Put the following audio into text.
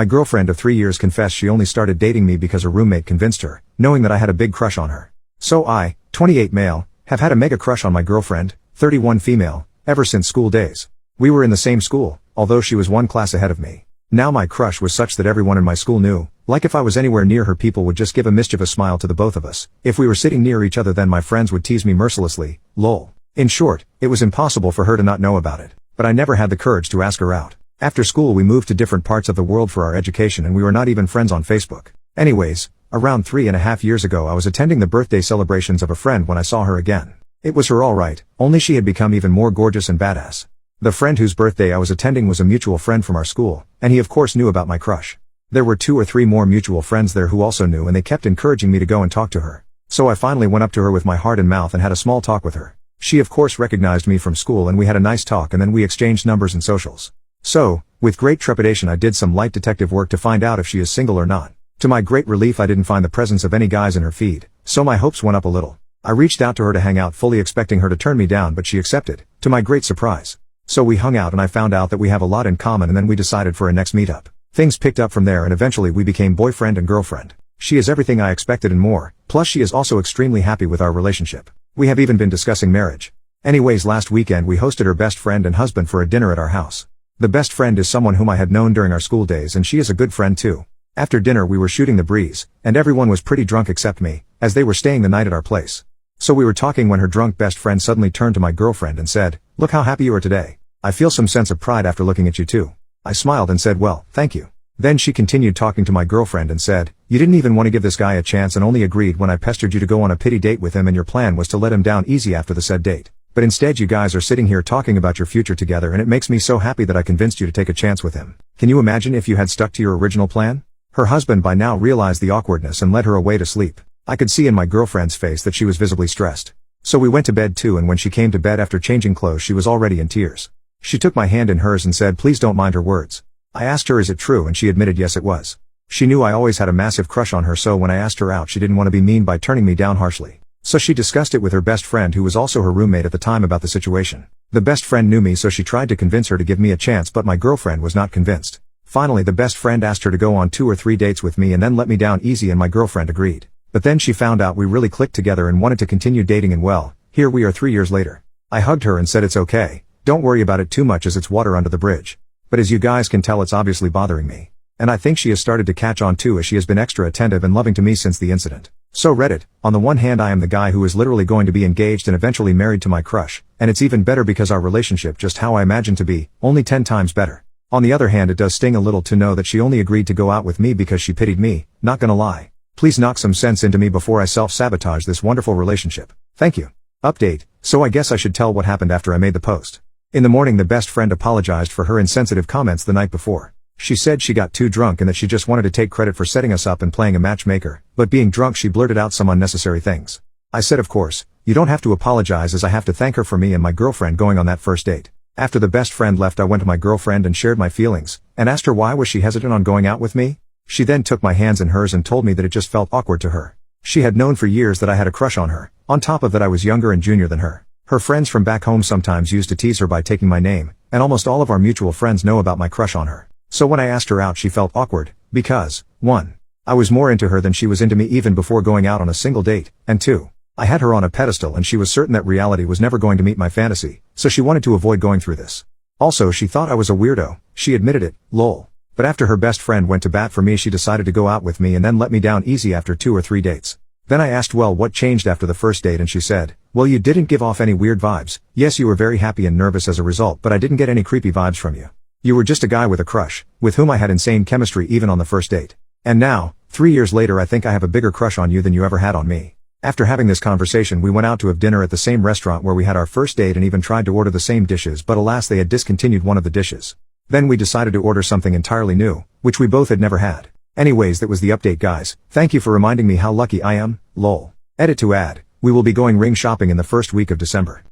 My girlfriend of 3 years confessed she only started dating me because her roommate convinced her, knowing that I had a big crush on her. So I, 28 male, have had a mega crush on my girlfriend, 31 female, ever since school days. We were in the same school, although she was one class ahead of me. Now my crush was such that everyone in my school knew, like if I was anywhere near her people would just give a mischievous smile to the both of us. If we were sitting near each other then my friends would tease me mercilessly, lol. In short, it was impossible for her to not know about it, but I never had the courage to ask her out. After school we moved to different parts of the world for our education and we were not even friends on Facebook. Anyways, around 3.5 years ago I was attending the birthday celebrations of a friend when I saw her again. It was her alright, only she had become even more gorgeous and badass. The friend whose birthday I was attending was a mutual friend from our school, and he of course knew about my crush. There were 2 or 3 more mutual friends there who also knew and they kept encouraging me to go and talk to her. So I finally went up to her with my heart in mouth and had a small talk with her. She of course recognized me from school and we had a nice talk and then we exchanged numbers and socials. So, with great trepidation I did some light detective work to find out if she is single or not. To my great relief I didn't find the presence of any guys in her feed, so my hopes went up a little. I reached out to her to hang out fully expecting her to turn me down but she accepted, to my great surprise. So we hung out and I found out that we have a lot in common and then we decided for a next meetup. Things picked up from there and eventually we became boyfriend and girlfriend. She is everything I expected and more, plus she is also extremely happy with our relationship. We have even been discussing marriage. Anyways, last weekend we hosted her best friend and husband for a dinner at our house. The best friend is someone whom I had known during our school days and she is a good friend too. After dinner we were shooting the breeze, and everyone was pretty drunk except me, as they were staying the night at our place. So we were talking when her drunk best friend suddenly turned to my girlfriend and said, "Look how happy you are today. I feel some sense of pride after looking at you too." I smiled and said, "Well, thank you." Then she continued talking to my girlfriend and said, "You didn't even want to give this guy a chance and only agreed when I pestered you to go on a pity date with him and your plan was to let him down easy after the said date. But instead you guys are sitting here talking about your future together and it makes me so happy that I convinced you to take a chance with him. Can you imagine if you had stuck to your original plan?" Her husband by now realized the awkwardness and led her away to sleep. I could see in my girlfriend's face that she was visibly stressed. So we went to bed too and when she came to bed after changing clothes she was already in tears. She took my hand in hers and said please don't mind her words. I asked her is it true and she admitted yes it was. She knew I always had a massive crush on her so when I asked her out she didn't want to be mean by turning me down harshly. So she discussed it with her best friend who was also her roommate at the time about the situation. The best friend knew me so she tried to convince her to give me a chance but my girlfriend was not convinced. Finally the best friend asked her to go on 2 or 3 dates with me and then let me down easy and my girlfriend agreed. But then she found out we really clicked together and wanted to continue dating and well, here we are 3 years later. I hugged her and said it's okay, don't worry about it too much as it's water under the bridge. But as you guys can tell it's obviously bothering me. And I think she has started to catch on too as she has been extra attentive and loving to me since the incident. So Reddit, on the one hand I am the guy who is literally going to be engaged and eventually married to my crush, and it's even better because our relationship just how I imagined to be, only 10 times better. On the other hand it does sting a little to know that she only agreed to go out with me because she pitied me, not gonna lie. Please knock some sense into me before I self-sabotage this wonderful relationship. Thank you. Update, so I guess I should tell what happened after I made the post. In the morning the best friend apologized for her insensitive comments the night before. She said she got too drunk and that she just wanted to take credit for setting us up and playing a matchmaker, but being drunk she blurted out some unnecessary things. I said of course, you don't have to apologize as I have to thank her for me and my girlfriend going on that first date. After the best friend left I went to my girlfriend and shared my feelings, and asked her why was she hesitant on going out with me? She then took my hands in hers and told me that it just felt awkward to her. She had known for years that I had a crush on her, on top of that I was younger and junior than her. Her friends from back home sometimes used to tease her by taking my name, and almost all of our mutual friends know about my crush on her. So when I asked her out she felt awkward, because, 1. I was more into her than she was into me even before going out on a single date, and 2. I had her on a pedestal and she was certain that reality was never going to meet my fantasy, so she wanted to avoid going through this. Also she thought I was a weirdo, she admitted it, lol. But after her best friend went to bat for me she decided to go out with me and then let me down easy after 2 or 3 dates. Then I asked well what changed after the first date and she said, well you didn't give off any weird vibes, yes you were very happy and nervous as a result but I didn't get any creepy vibes from you. You were just a guy with a crush, with whom I had insane chemistry even on the first date. And now, 3 years later I think I have a bigger crush on you than you ever had on me. After having this conversation we went out to have dinner at the same restaurant where we had our first date and even tried to order the same dishes but alas they had discontinued one of the dishes. Then we decided to order something entirely new, which we both had never had. Anyways that was the update guys, thank you for reminding me how lucky I am, lol. Edit to add, we will be going ring shopping in the first week of December.